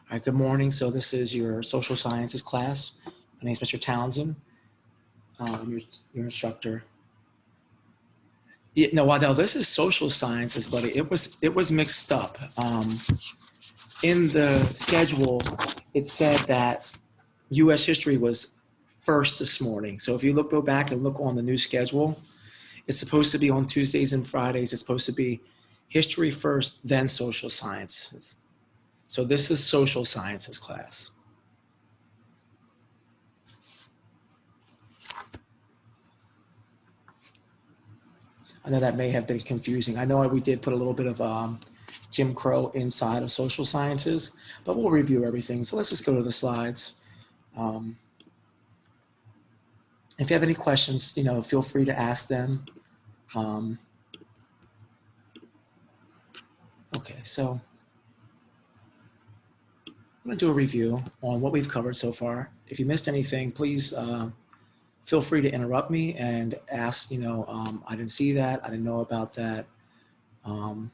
All right, good morning. So this is your social sciences class. My name is Mr. Townsend. Your instructor. No, well, this is social sciences, but it was mixed up. In the schedule, it said that U.S. history was first this morning. So if you go back and look on the new schedule, it's supposed to be on Tuesdays and Fridays. It's supposed to be history first, then social sciences. So this is social sciences class. I know that may have been confusing. I know we did put a little bit of Jim Crow inside of social sciences, but we'll review everything. So let's just go to the slides. If you have any questions, feel free to ask them. Okay, so I'm going to do a review on what we've covered so far. If you missed anything, please feel free to interrupt me and ask, I didn't see that, I didn't know about that, and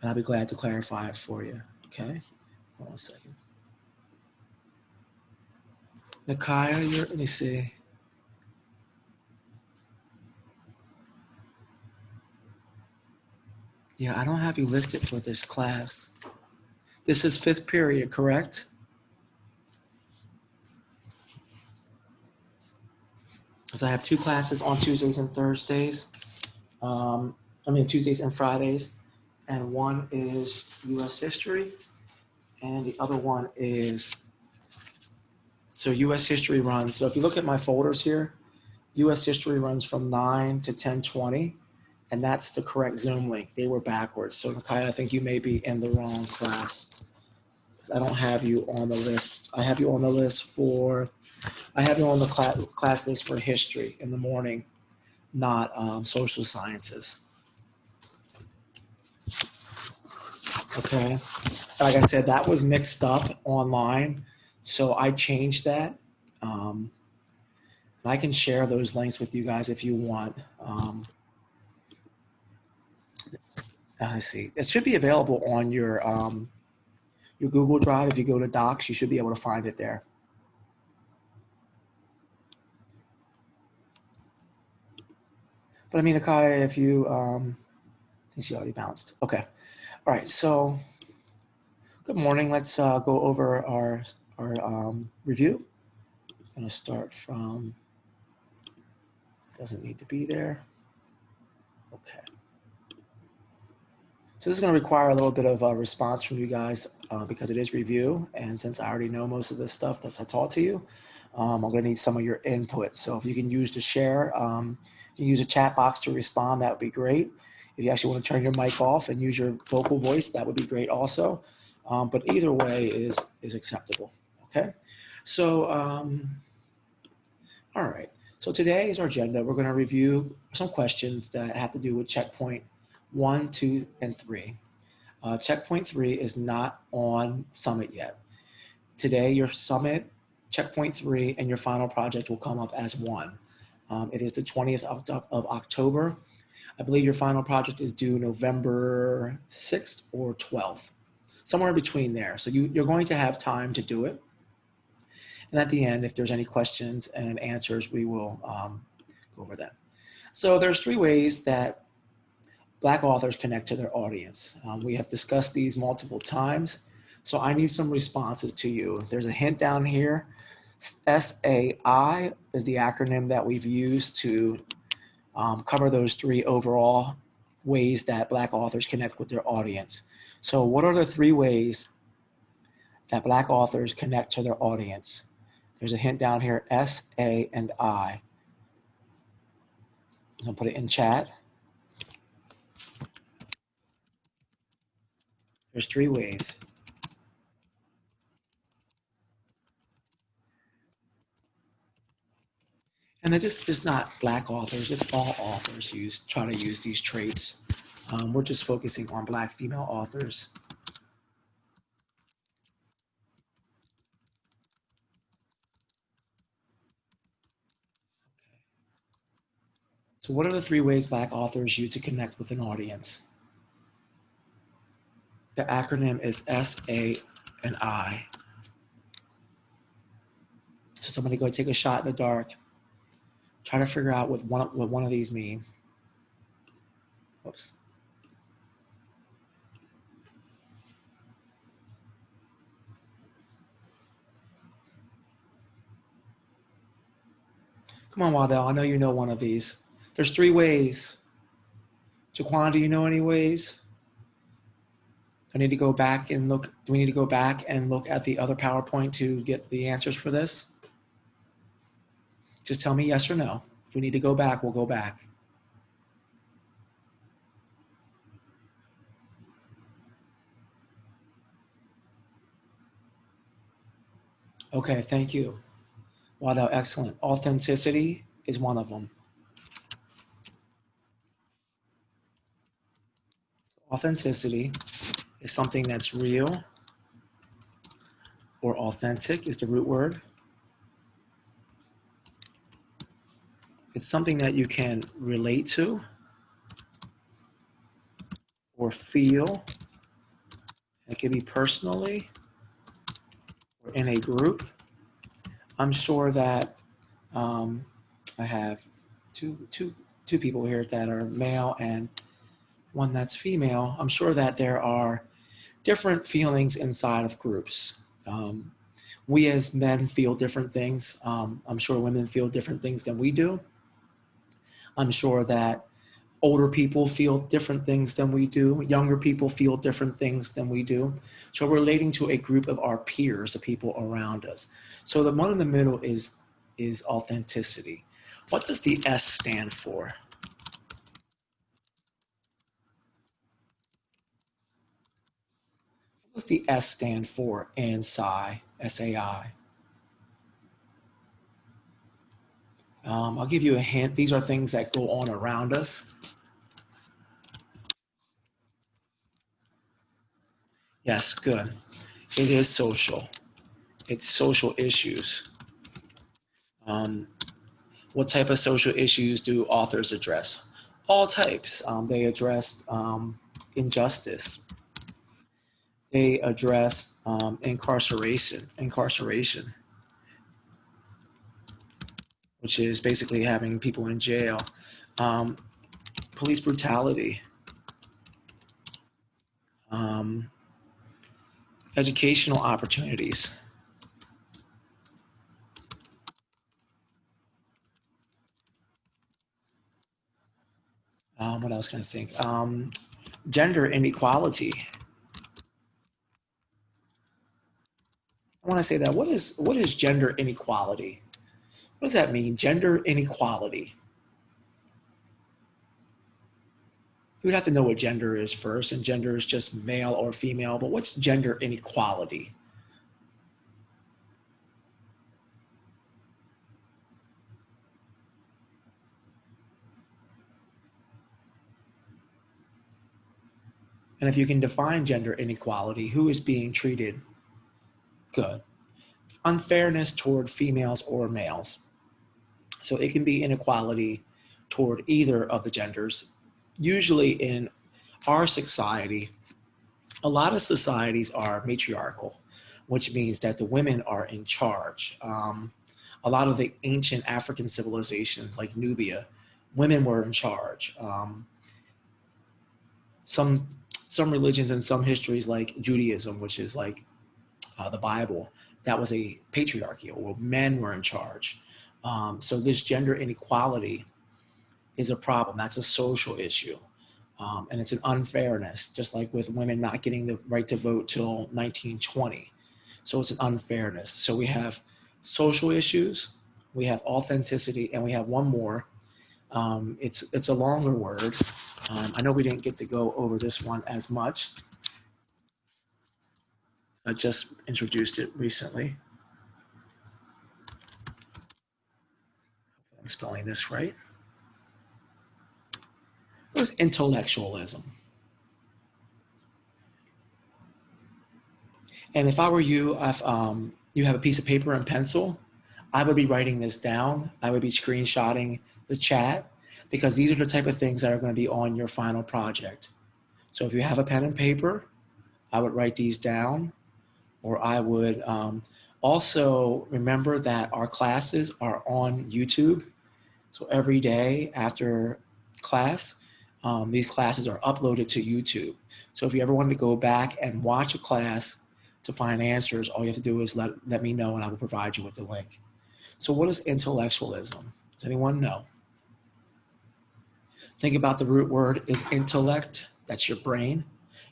I'll be glad to clarify it for you, okay? Hold on a second. Nakaya, let me see. Yeah, I don't have you listed for this class. This is 5th period, correct? Because I have 2 classes on Tuesdays and Thursdays. Tuesdays and Fridays. And one is U.S. history. And the other one is, so U.S. history runs, so if you look at my folders here, U.S. history runs from 9 to 10:20. And that's the correct Zoom link. They were backwards. So Nakaya, I think you may be in the wrong class. I don't have you on the list. I have you on the class list for history in the morning, not social sciences. Okay. Like I said, that was mixed up online. So I changed that. I can share those links with you guys if you want. I see. It should be available on your Google Drive. If you go to Docs, you should be able to find it there. But I mean, Akaya, if you, I think she already bounced. Okay. All right. So good morning. Let's go over our review. I'm going to start from, doesn't need to be there. Okay. So this is going to require a little bit of a response from you guys because it is review. And since I already know most of this stuff that I taught to you, I'm going to need some of your input. So if you can use to share, you can use a chat box to respond, that would be great. If you actually want to turn your mic off and use your vocal voice, that would be great also. But either way is acceptable, okay? So, all right. So today is our agenda. We're going to review some questions that have to do with checkpoint 1, 2, and 3. Checkpoint 3 is not on Summit yet. Today, your Summit, checkpoint 3, and your final project will come up as one. It is the 20th of October. I believe your final project is due November 6th or 12th, somewhere in between there. So you're going to have time to do it. And at the end, if there's any questions and answers, we will go over them. So there's 3 ways that Black authors connect to their audience. We have discussed these multiple times. So I need some responses to you. There's a hint down here. SAI is the acronym that we've used to cover those 3 overall ways that Black authors connect with their audience. So what are the 3 ways that Black authors connect to their audience? There's a hint down here, S, A, and I. I'm gonna put it in chat. There's 3 ways. And they're just not Black authors, it's all authors try to use these traits. We're just focusing on Black female authors. So what are the 3 ways Black authors use to connect with an audience? The acronym is SAI. and I. So somebody go take a shot in the dark. Try to figure out what one of these mean. Whoops. Come on, Waddell. I know you know one of these. There's 3 ways. Jaquan, do you know any ways? I need to go back and look. Do we need to go back and look at the other PowerPoint to get the answers for this? Just tell me yes or no. If we need to go back, we'll go back. Okay, thank you. Waddell, excellent. Authenticity is one of them. Authenticity is something that's real, or authentic is the root word. It's something that you can relate to or feel. It can be personally or in a group. I'm sure that I have two people here that are male and one that's female. I'm sure that there are different feelings inside of groups. We as men feel different things. I'm sure women feel different things than we do. I'm sure that older people feel different things than we do. Younger people feel different things than we do. So we're relating to a group of our peers, the people around us. So the one in the middle is authenticity. What does the S stand for? What does the S stand for in SAI, S-A-I? I'll give you a hint. These are things that go on around us. Yes, good. It is social. It's social issues. What type of social issues do authors address? All types. They address injustice. They address incarceration, which is basically having people in jail. Um, Police brutality. Um, Educational opportunities. What else can I think? Gender inequality. I want to say that. What is gender inequality? What does that mean? Gender inequality. You would have to know what gender is first, and gender is just male or female. But what's gender inequality? And if you can define gender inequality, who is being treated good? Unfairness toward females or males. So it can be inequality toward either of the genders. Usually in our society, a lot of societies are matriarchal, which means that the women are in charge. A lot of the ancient African civilizations like Nubia, women were in charge. Some religions and some histories like Judaism, which is like the Bible, that was a patriarchy, or men were in charge. So this gender inequality is a problem. That's a social issue. And it's an unfairness, just like with women not getting the right to vote till 1920. So it's an unfairness. So we have social issues, we have authenticity, and we have one more. It's a longer word. I know we didn't get to go over this one as much. I just introduced it recently. I'm spelling this right. It was intellectualism. And if I were you, if you have a piece of paper and pencil, I would be writing this down. I would be screenshotting the chat, because these are the type of things that are going to be on your final project. So if you have a pen and paper, I would write these down. or I would also remember that our classes are on YouTube. So every day after class, these classes are uploaded to YouTube. So if you ever wanted to go back and watch a class to find answers, all you have to do is let me know and I will provide you with the link. So what is intellectualism? Does anyone know? Think about the root word is intellect. That's your brain.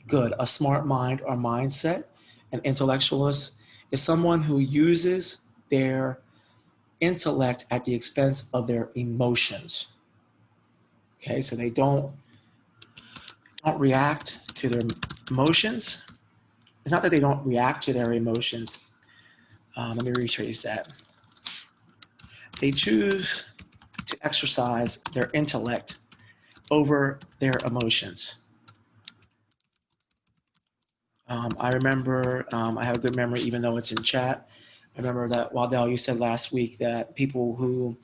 Good. A smart mind or mindset. An intellectualist is someone who uses their intellect at the expense of their emotions. Okay, so they don't react to their emotions. It's not that they don't react to their emotions. Let me rephrase that. They choose to exercise their intellect over their emotions. I remember, I have a good memory, even though it's in chat. I remember that Waddell, you said last week that people who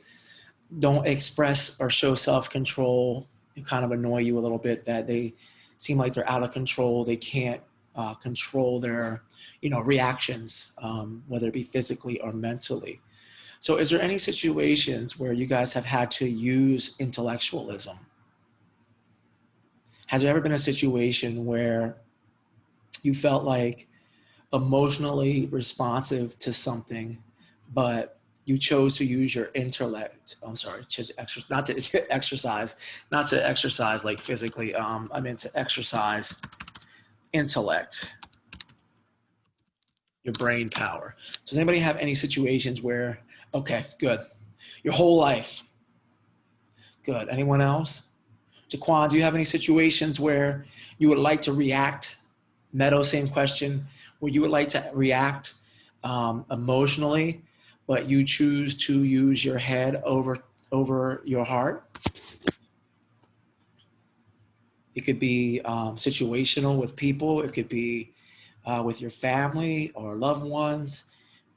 don't express or show self-control kind of annoy you a little bit, that they seem like they're out of control. They can't control their, reactions, whether it be physically or mentally. So is there any situations where you guys have had to use intellectualism? Has there ever been a situation where you felt like emotionally responsive to something, but you chose to use your intellect? I'm sorry, not to exercise like physically. I meant to exercise intellect, your brain power. Does anybody have any situations where, okay, good, your whole life? Good. Anyone else? Jaquan, do you have any situations where you would like to react? Meadow, same question. Where you would like to react emotionally, but you choose to use your head over your heart? It could be situational with people. It could be with your family or loved ones,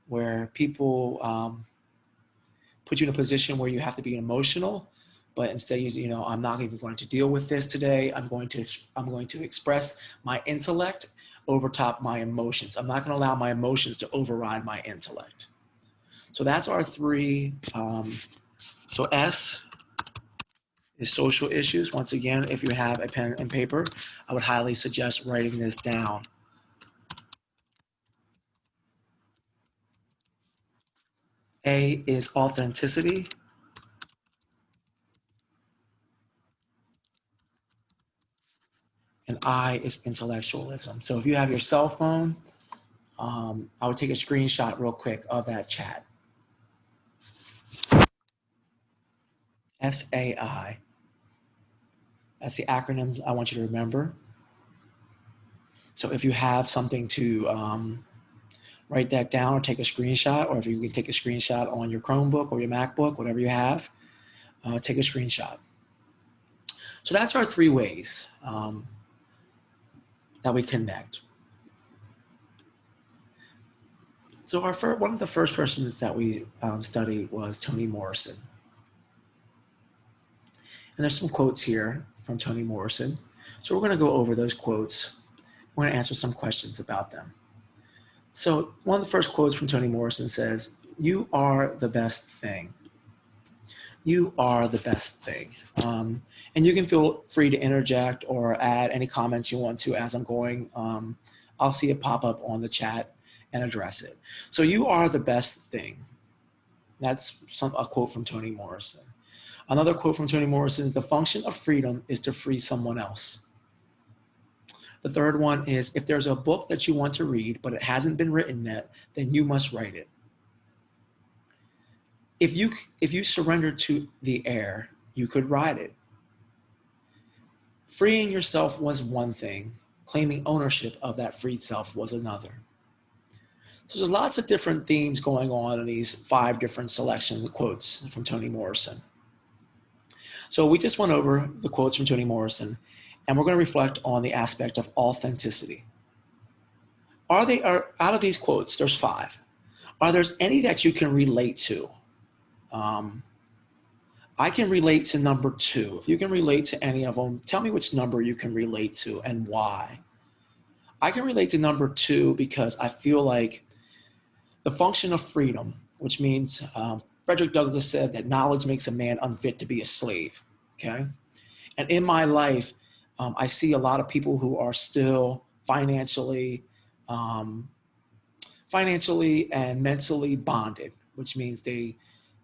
where people put you in a position where you have to be emotional, but instead, I'm not even going to deal with this today. I'm going to express my intellect over top my emotions. I'm not going to allow my emotions to override my intellect. So that's our three. So S is social issues. Once again, if you have a pen and paper, I would highly suggest writing this down. A is authenticity. And I is intellectualism. So if you have your cell phone, I would take a screenshot real quick of that chat. SAI. That's the acronym I want you to remember. So if you have something to write that down or take a screenshot, or if you can take a screenshot on your Chromebook or your MacBook, whatever you have, take a screenshot. So that's our three ways that we connect. So one of the first persons that we studied was Toni Morrison. And there's some quotes here from Toni Morrison. So we're going to go over those quotes. We're going to answer some questions about them. So one of the first quotes from Toni Morrison says, "You are the best thing." You are the best thing. And you can feel free to interject or add any comments you want to as I'm going. I'll see it pop up on the chat and address it. So you are the best thing. That's a quote from Toni Morrison. Another quote from Toni Morrison is, "The function of freedom is to free someone else." The third one is, "If there's a book that you want to read, but it hasn't been written yet, then you must write it." If you surrender to the air, you could ride it. Freeing yourself was one thing. Claiming ownership of that freed self was another. So there's lots of different themes going on in these 5 different selection quotes from Toni Morrison. So we just went over the quotes from Toni Morrison, and we're going to reflect on the aspect of authenticity. Out of these quotes, there's 5. Are there any that you can relate to? I can relate to number 2. If you can relate to any of them, tell me which number you can relate to and why. I can relate to number 2 because I feel like the function of freedom, which means Frederick Douglass said that knowledge makes a man unfit to be a slave. Okay. And in my life, I see a lot of people who are still um, financially and mentally bonded, which means they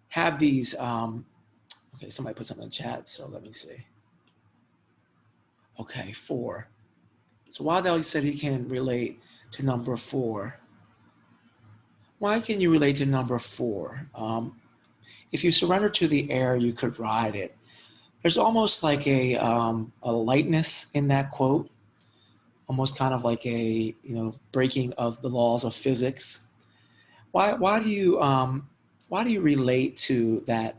have these. Okay, somebody put something in chat, so let me see. Okay, 4. So Waddell said he can relate to number 4. Why can you relate to number 4? If you surrender to the air, you could ride it. There's almost like a lightness in that quote, almost kind of like a breaking of the laws of physics. Why do you relate to that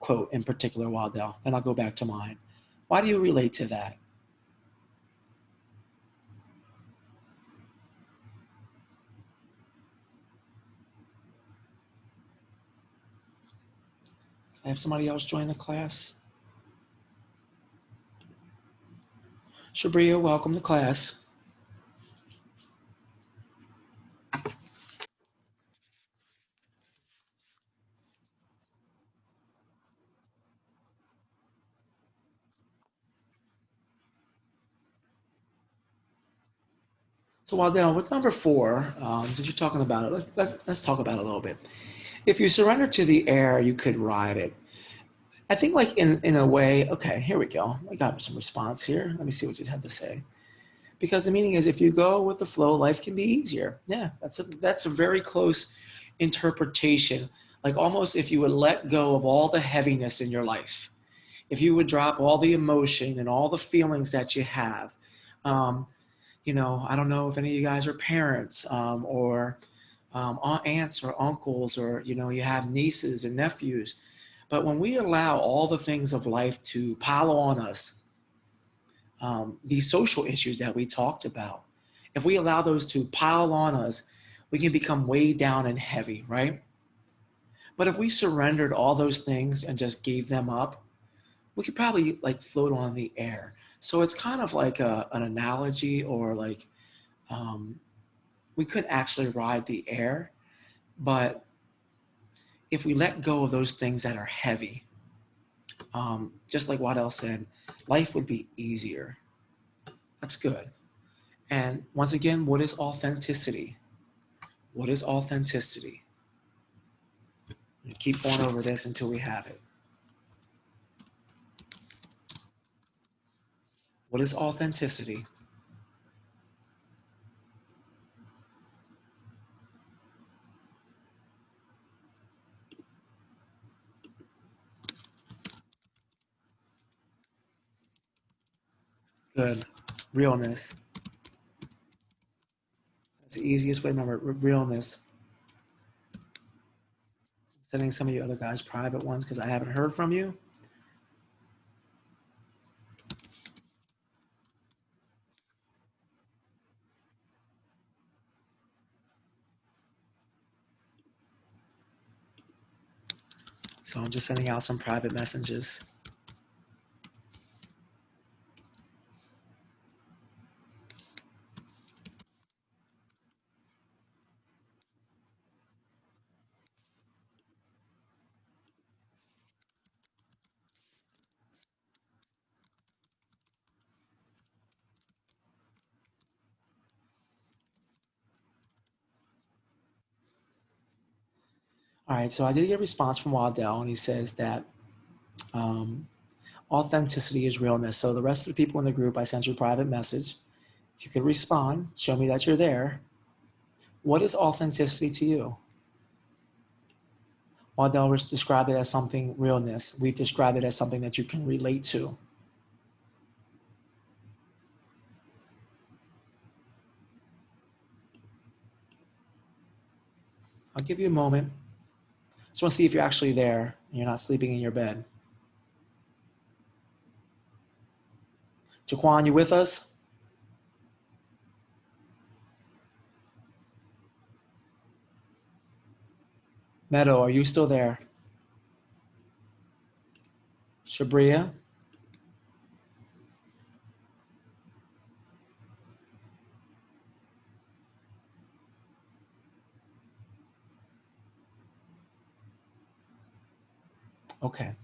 quote in particular, Waddell? And I'll go back to mine. Why do you relate to that? I have somebody else join the class. Shabria, welcome to class. So Waddell, with number 4, since you're talking about it, let's talk about it a little bit. If you surrender to the air, you could ride it. I think like in a way, okay, here we go. I got some response here. Let me see what you have to say. Because the meaning is if you go with the flow, life can be easier. Yeah, that's a very close interpretation. Like almost if you would let go of all the heaviness in your life, if you would drop all the emotion and all the feelings that you have. Um, I don't know if any of you guys are parents or aunts or uncles, or you have nieces and nephews. But when we allow all the things of life to pile on us, these social issues that we talked about, if we allow those to pile on us, we can become weighed down and heavy, right? But if we surrendered all those things and just gave them up, we could probably like float on the air. So it's kind of like an analogy, or like um, we could actually ride the air, but if we let go of those things that are heavy, just like Waddell said, life would be easier. That's good. And once again, what is authenticity? What is authenticity? Keep going over this until we have it. What is authenticity? Good. Realness. That's the easiest way to remember it. Realness. Sending some of you other guys private ones because I haven't heard from you. So I'm just sending out some private messages. All right, so I did get a response from Waddell, and he says that um, authenticity is realness. So the rest of the people in the group, I sent you a private message. If you could respond, show me that you're there. What is authenticity to you? Waddell described it as something realness. We describe it as something that you can relate to. I'll give you a moment. Just want to see if you're actually there and you're not sleeping in your bed. Jaquan, you with us? Meadow, are you still there? Shabria? Okay.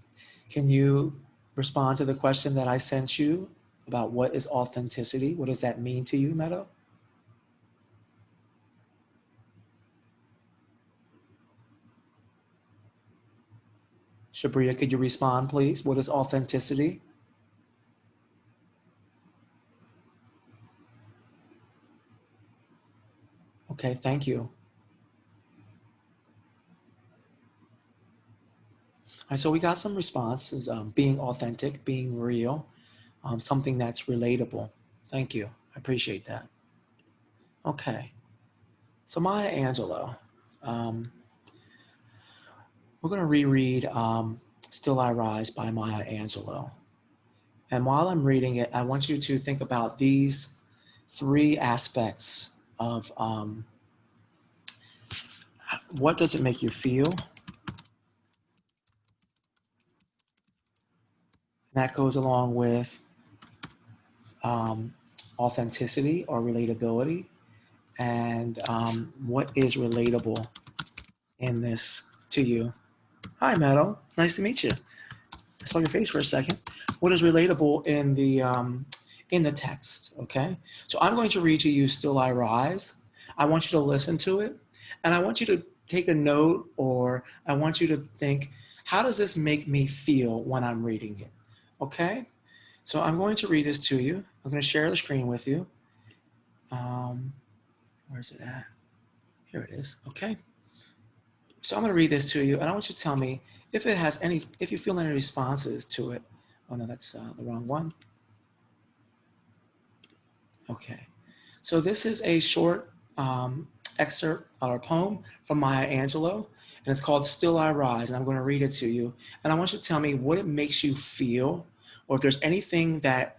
Can you respond to the question that I sent you about what is authenticity? What does that mean to you, Meadow? Shabria, could you respond, please? What is authenticity? Okay, thank you. All right, so we got some responses, being authentic, being real, something that's relatable. Thank you. I appreciate that. Okay, so Maya Angelou, um, we're going to reread Still I Rise by Maya Angelou. And while I'm reading it, I want you to think about these three aspects of what does it make you feel? And that goes along with um, authenticity or relatability. And what is relatable in this to you? Hi, Meadow. Nice to meet you. I saw your face for a second. What is relatable in the text? Okay, so I'm going to read to you "Still I Rise." I want you to listen to it, and I want you to take a note, or I want you to think, how does this make me feel when I'm reading it? Okay, so I'm going to read this to you. I'm going to share the screen with you. Where's it at? Here it is. Okay. So I'm going to read this to you, and I want you to tell me if it has any, if you feel any responses to it. Oh no, that's the wrong one. Okay. So this is a short excerpt or poem from Maya Angelou, and it's called "Still I Rise." And I'm going to read it to you, and I want you to tell me what it makes you feel, or if there's anything that,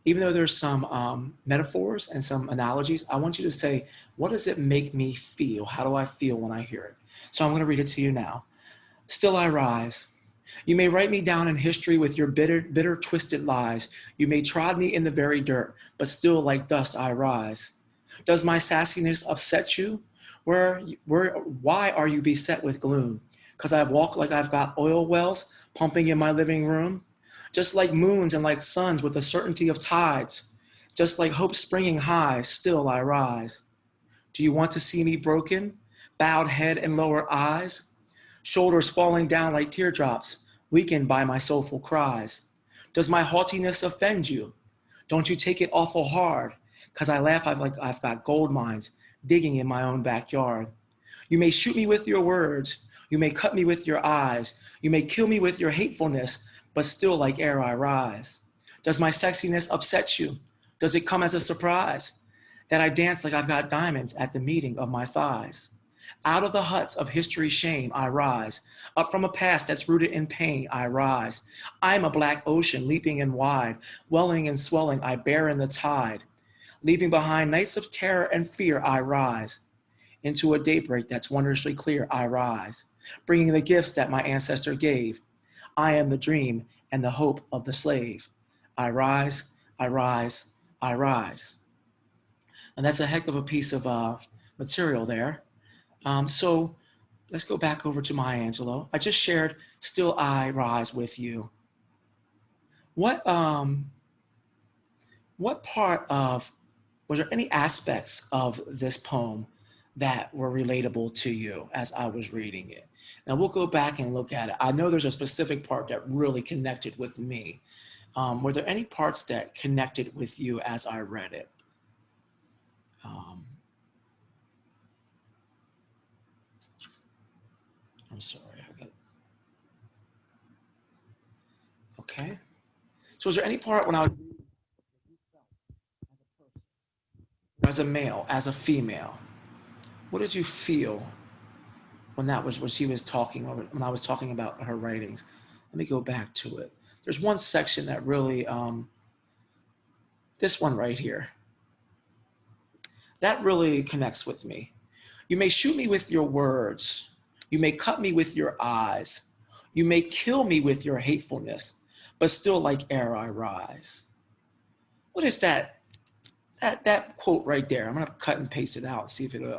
even though there's some metaphors and some analogies, I want you to say, what does it make me feel? How do I feel when I hear it? So I'm going to read it to you now. Still I rise. You may write me down in history with your bitter, twisted lies. You may trod me in the very dirt, but still like dust I rise. Does my sassiness upset you? Why are you beset with gloom? Because I walk like I've got oil wells pumping in my living room? Just like moons and like suns with the certainty of tides. Just like hope springing high, still I rise. Do you want to see me broken? Bowed head and lower eyes? Shoulders falling down like teardrops, weakened by my soulful cries. Does my haughtiness offend you? Don't you take it awful hard, 'cause I laugh like I've got gold mines digging in my own backyard. You may shoot me with your words, you may cut me with your eyes, you may kill me with your hatefulness, but still like air I rise. Does my sexiness upset you? Does it come as a surprise that I dance like I've got diamonds at the meeting of my thighs? Out of the huts of history's shame, I rise. Up from a past that's rooted in pain, I rise. I'm a black ocean, leaping and wide, welling and swelling, I bear in the tide. Leaving behind nights of terror and fear, I rise. Into a daybreak that's wondrously clear, I rise. Bringing the gifts that my ancestor gave. I am the dream and the hope of the slave. I rise, I rise, I rise. And that's a heck of a piece of material there. So let's go back over to Maya Angelou. I just shared "Still I Rise" with you. What what part of, was there any aspects of this poem that were relatable to you as I was reading it? Now we'll go back and look at it. I know there's a specific part that really connected with me. Were there any parts that connected with you as I read it? Um, I'm sorry. Okay. So is there any part when I was as a male, as a female, what did you feel when she was talking, or when I was talking about her writings? Let me go back to it. There's one section that really, this one right here, that really connects with me. You may shoot me with your words. You may cut me with your eyes. You may kill me with your hatefulness, but still like air I rise. What is that? That quote right there. I'm gonna cut and paste it out and see if it'll.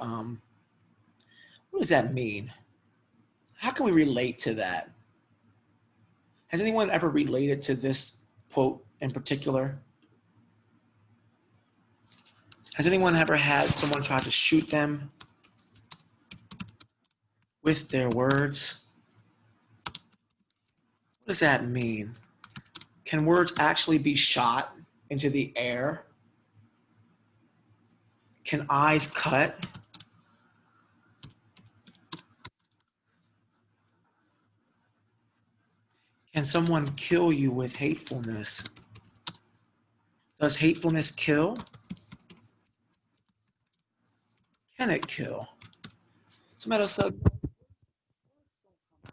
What does that mean? How can we relate to that? Has anyone ever related to this quote in particular? Has anyone ever had someone try to shoot them with their words? What does that mean? Can words actually be shot into the air? Can eyes cut? Can someone kill you with hatefulness? Does hatefulness kill? Can it kill? Somebody said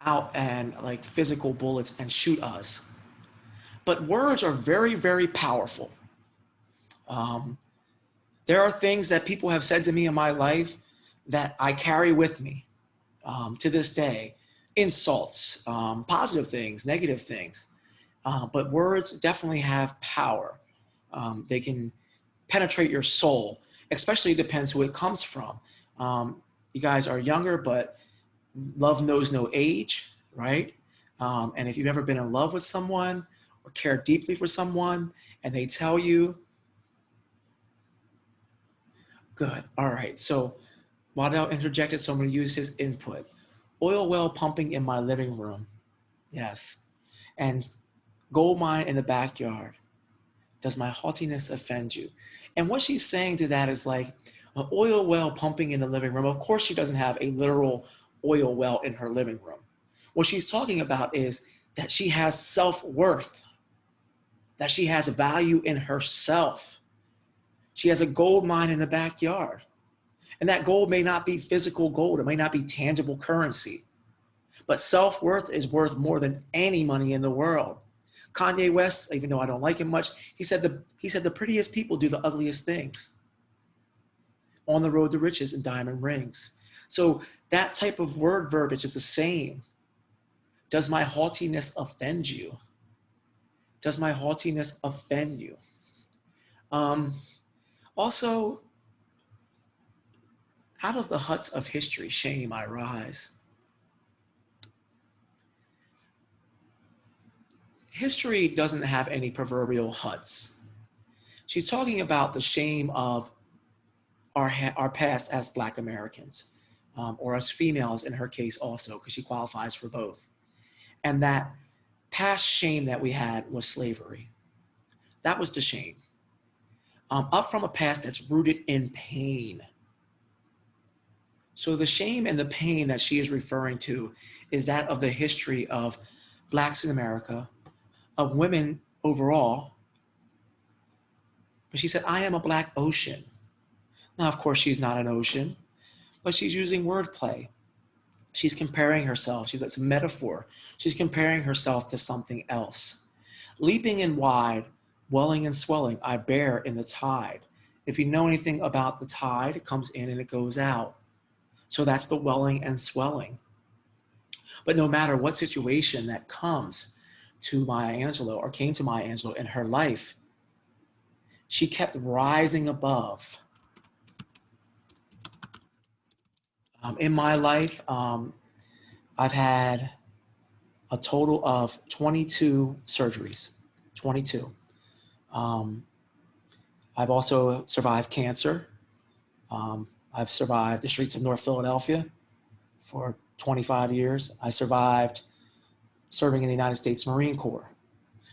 out and like physical bullets and shoot us. But words are very, very powerful. Um, there are things that people have said to me in my life that I carry with me to this day. Insults, positive things, negative things. But words definitely have power. They can penetrate your soul, especially depends who it comes from. You guys are younger, but love knows no age, right? And if you've ever been in love with someone or care deeply for someone and they tell you, good, all right. So Waddell interjected, so I'm going to use his input. Oil well pumping in my living room. Yes. And gold mine in the backyard. Does my haughtiness offend you? And what she's saying to that is like an oil well pumping in the living room. Of course, she doesn't have a literal oil well in her living room. What she's talking about is that she has self-worth, that she has value in herself. She has a gold mine in the backyard. And that gold may not be physical gold. It may not be tangible currency. But self-worth is worth more than any money in the world. Kanye West, even though I don't like him much, he said the prettiest people do the ugliest things. On the road to riches and diamond rings. So that type of word verbiage is the same. Does my haughtiness offend you? Does my haughtiness offend you? Also, out of the huts of history, shame I rise. History doesn't have any proverbial huts. She's talking about the shame of our past as Black Americans, or as females in her case also, because she qualifies for both. And that past shame that we had was slavery. That was the shame. Up from a past that's rooted in pain. So the shame and the pain that she is referring to is that of the history of Blacks in America, of women overall. But she said, I am a Black ocean. Now, of course, she's not an ocean, but she's using wordplay. She's comparing herself. It's a metaphor. She's comparing herself to something else. Leaping and wide, welling and swelling, I bear in the tide. If you know anything about the tide, it comes in and it goes out. So that's the welling and swelling. But no matter what situation that comes to Maya Angelou or came to Maya Angelou in her life, she kept rising above. In my life, I've had a total of 22 surgeries, 22. I've also survived cancer. I've survived the streets of North Philadelphia for 25 years. I survived serving in the United States Marine Corps.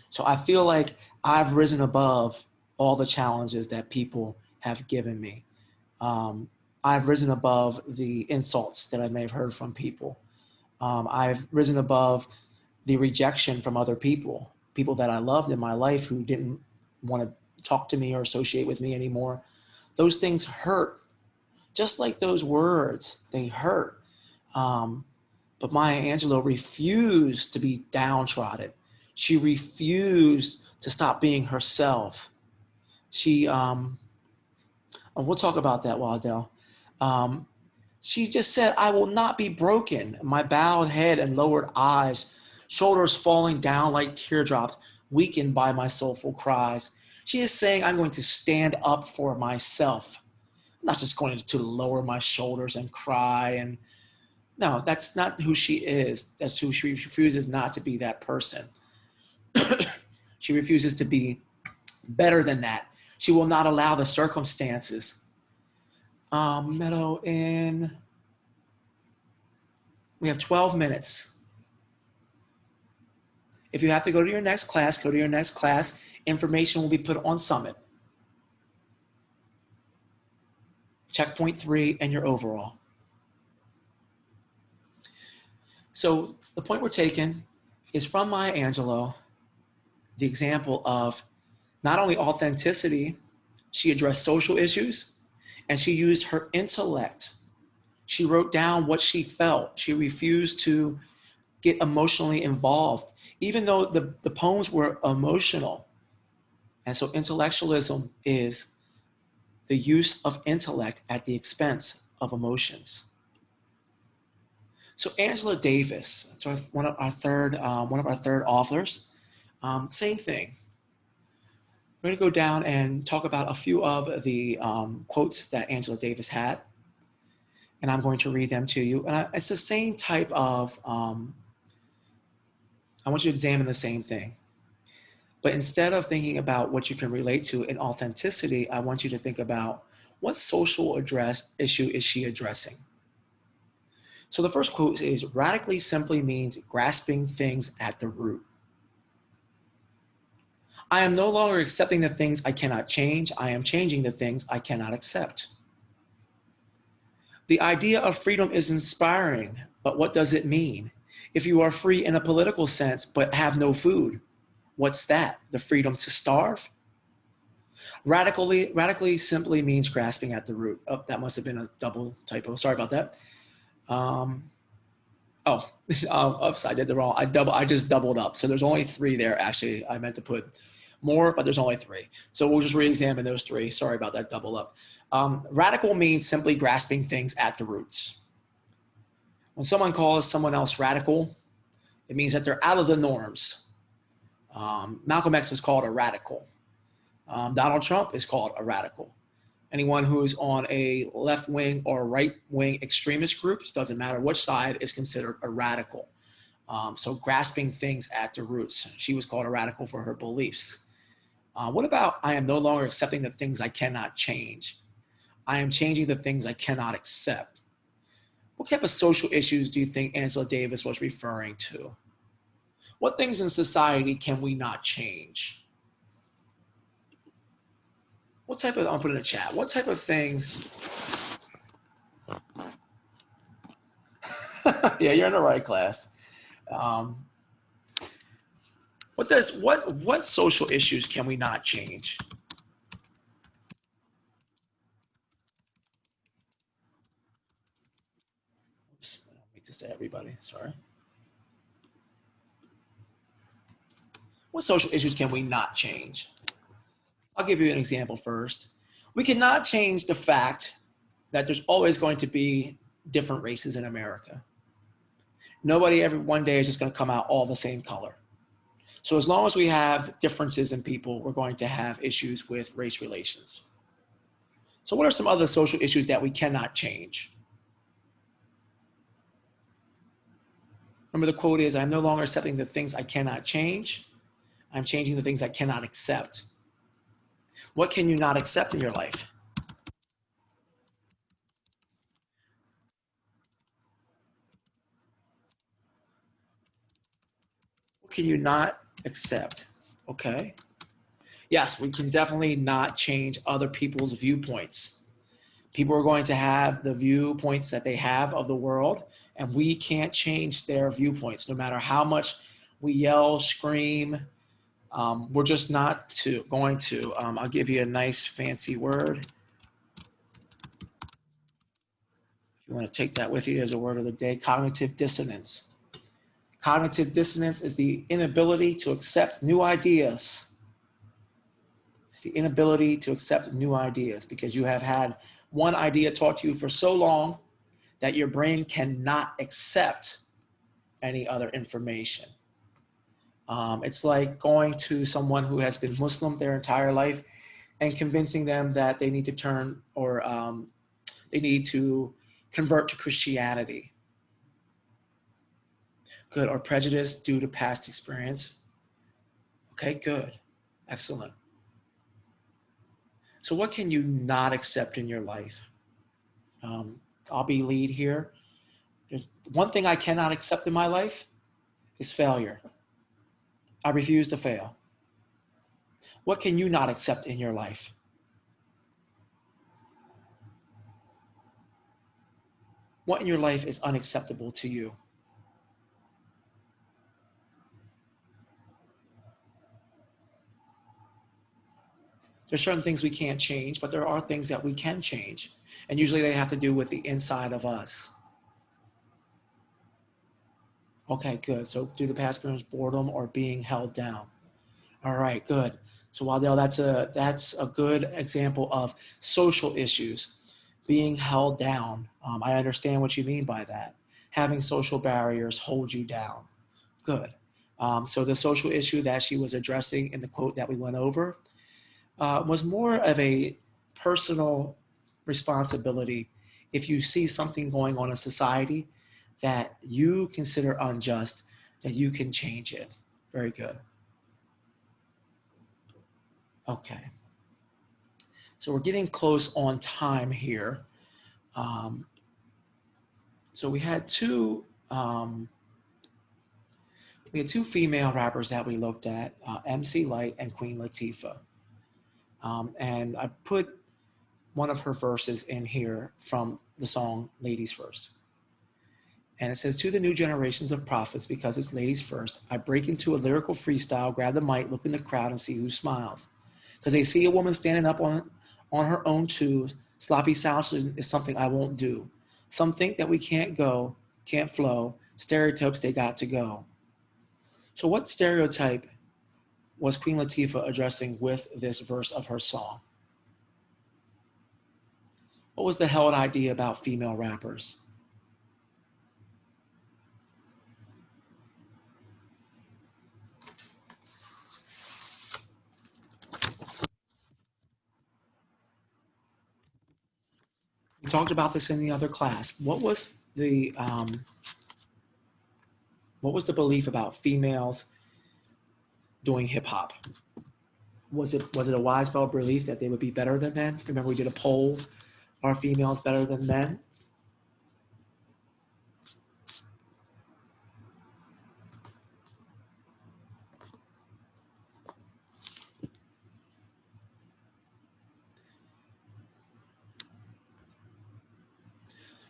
So I feel like I've risen above all the challenges that people have given me. I've risen above the insults that I may have heard from people. I've risen above the rejection from other people, people that I loved in my life who didn't want to talk to me or associate with me anymore. Those things hurt, just like those words, they hurt. But Maya Angelou refused to be downtrodden. She refused to stop being herself. She, and we'll talk about that, Waddell. She just said, I will not be broken. My bowed head and lowered eyes, shoulders falling down like teardrops, weakened by my soulful cries. She is saying, I'm going to stand up for myself. I'm not just going to lower my shoulders and cry. And no, that's not who she is. That's who she refuses not to be, that person. She refuses to be better than that. She will not allow the circumstances. Meadow in, we have 12 minutes. If you have to go to your next class, go to your next class. Information will be put on Summit. Checkpoint 3 and your overall. So the point we're taking is from Maya Angelou, the example of not only authenticity, she addressed social issues, and she used her intellect. She wrote down what she felt. She refused to get emotionally involved, even though the poems were emotional. And so intellectualism is the use of intellect at the expense of emotions. So Angela Davis, that's one of our third authors. Same thing. We're going to go down and talk about a few of the quotes that Angela Davis had, and I'm going to read them to you. And it's the same type of, I want you to examine the same thing. But instead of thinking about what you can relate to in authenticity, I want you to think about what social issue is she addressing? So the first quote is, radically simply means grasping things at the root. I am no longer accepting the things I cannot change. I am changing the things I cannot accept. The idea of freedom is inspiring, but what does it mean? If you are free in a political sense, but have no food, what's that? The freedom to starve? Radically simply means grasping at the root. Oh, that must have been a double typo. Sorry about that. Oops, I did the wrong. I just doubled up. So there's only 3 there. Actually, I meant to put more, but there's only 3. So we'll just re-examine those 3. Sorry about that double up. Radical means simply grasping things at the roots. When someone calls someone else radical, it means that they're out of the norms. Malcolm X was called a radical. Donald Trump is called a radical. Anyone who's on a left-wing or right-wing extremist groups, doesn't matter which side, is considered a radical. So grasping things at the roots. She was called a radical for her beliefs. What about, I am no longer accepting the things I cannot change. I am changing the things I cannot accept. What type of social issues do you think Angela Davis was referring to? What things in society can we not change? What type of, I'll put it in the chat, what type of things? Yeah, you're in the right class. What social issues can we not change? Oops, I'll make this to everybody, sorry. What social issues can we not change? I'll give you an example first. We cannot change the fact that there's always going to be different races in America. Nobody one day is just going to come out all the same color. So as long as we have differences in people, we're going to have issues with race relations. So what are some other social issues that we cannot change? Remember the quote is, I'm no longer accepting the things I cannot change. I'm changing the things I cannot accept. What can you not accept in your life? What can you not accept? Okay. Yes, we can definitely not change other people's viewpoints. People are going to have the viewpoints that they have of the world, and we can't change their viewpoints no matter how much we yell, scream. We're just not going to. I'll give you a nice fancy word. If you want to take that with you as a word of the day, cognitive dissonance. Cognitive dissonance is the inability to accept new ideas. It's the inability to accept new ideas because you have had one idea taught to you for so long that your brain cannot accept any other information. It's like going to someone who has been Muslim their entire life and convincing them that they need to turn or they need to convert to Christianity. Good, or prejudice due to past experience. Okay, good. Excellent. So what can you not accept in your life? Um, I'll be lead here. There's one thing I cannot accept in my life is failure. I refuse to fail. What can you not accept in your life? What in your life is unacceptable to you? There's certain things we can't change, but there are things that we can change. And usually they have to do with the inside of us. Okay, good. So do the past experience boredom or being held down. All right, good. So Waddell, that's a good example of social issues being held down. I understand what you mean by that. Having social barriers hold you down. Good. So the social issue that she was addressing in the quote that we went over was more of a personal responsibility. If you see something going on in society that you consider unjust, that you can change it. Very good. Okay. So we're getting close on time here. Um, so we had two female rappers that we looked at, MC Light and Queen Latifah. And I put one of her verses in here from the song Ladies First. And it says, to the new generations of prophets, because it's ladies first, I break into a lyrical freestyle, grab the mic, look in the crowd and see who smiles. Because they see a woman standing up on her own too. Sloppy sound is something I won't do. Some think that we can't go, can't flow. Stereotypes, they got to go. So what stereotype was Queen Latifah addressing with this verse of her song? What was the held idea about female rappers? We talked about this in the other class. What was the belief about females doing hip hop? Was it a widespread belief that they would be better than men? Remember, we did a poll: are females better than men?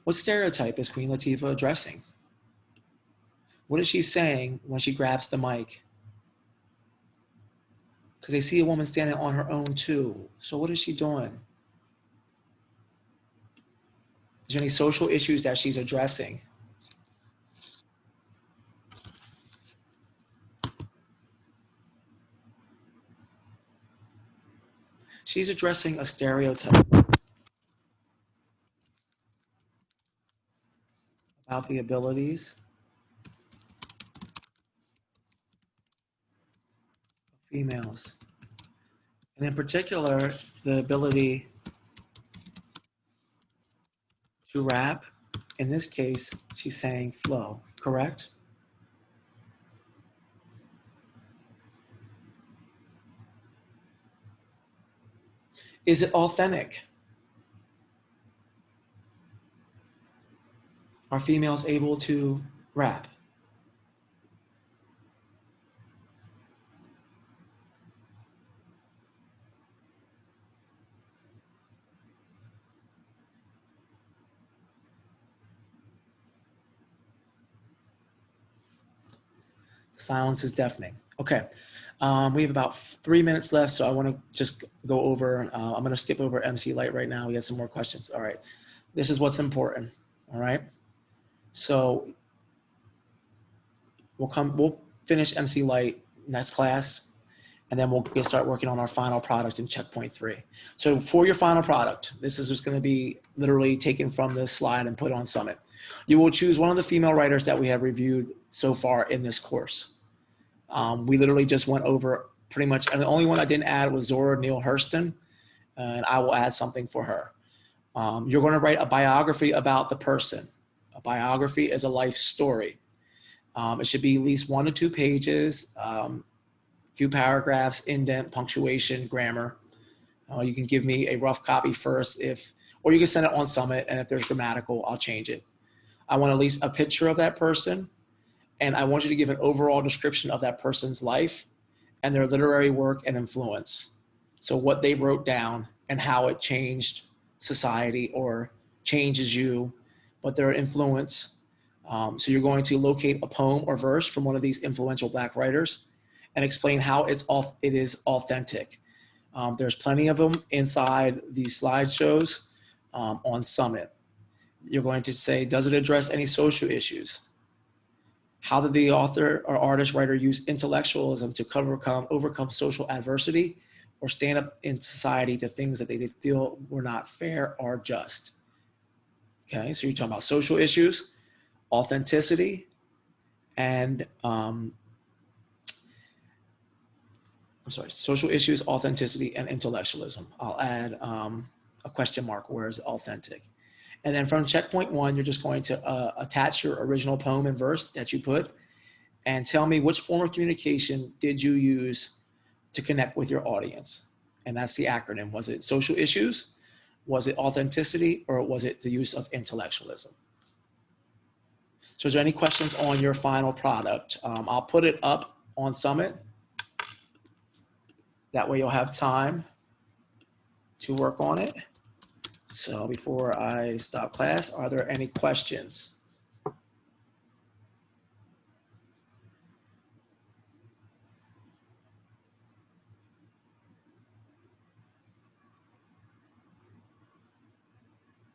What stereotype is Queen Latifah addressing? What is she saying when she grabs the mic? Because they see a woman standing on her own too. So what is she doing? Is there any social issues that she's addressing? She's addressing a stereotype about the abilities of females. And in particular, the ability to rap. In this case, she's saying flow, correct? Is it authentic? Are females able to rap? Silence is deafening. Okay. We have about 3 minutes left, so I want to just go over. I'm going to skip over MC Light right now. We have some more questions. All right. This is what's important. All right. So we'll finish MC Light next class, and then we'll start working on our final product in checkpoint 3. So for your final product, this is just going to be literally taken from this slide and put on Summit. You will choose one of the female writers that we have reviewed so far in this course. We literally just went over pretty much, and the only one I didn't add was Zora Neale Hurston, and I will add something for her. You're going to write a biography about the person. A biography is a life story. It should be at least 1 to 2 pages. few paragraphs, indent, punctuation, grammar. You can give me a rough copy first or you can send it on Summit, and if there's grammatical, I'll change it. I want at least a picture of that person, and I want you to give an overall description of that person's life and their literary work and influence. So what they wrote down and how it changed society or changes you, but their influence. So you're going to locate a poem or verse from one of these influential Black writers and explain how it is authentic. There's plenty of them inside these slideshows on Summit. You're going to say, does it address any social issues? How did the author or artist writer use intellectualism to overcome social adversity or stand up in society to things that they feel were not fair or just? Okay, so you're talking about social issues, authenticity, and social issues, authenticity, and intellectualism. I'll add a question mark, where is authentic? And then from checkpoint 1, you're just going to attach your original poem and verse that you put and tell me which form of communication did you use to connect with your audience. And that's the acronym. Was it social issues? Was it authenticity? Or was it the use of intellectualism? So is there any questions on your final product? I'll put it up on Summit. That way you'll have time to work on it. So before I stop class, are there any questions?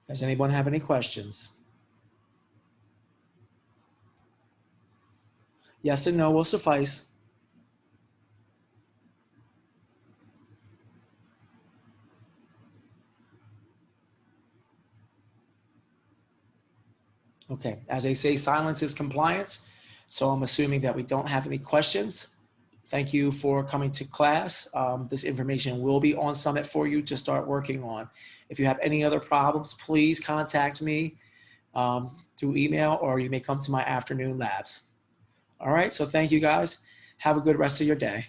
Does anyone have any questions? Yes and no will suffice. Okay, as they say, silence is compliance. So I'm assuming that we don't have any questions. Thank you for coming to class. This information will be on Summit for you to start working on. If you have any other problems, please contact me through email, or you may come to my afternoon labs. All right, so thank you guys. Have a good rest of your day.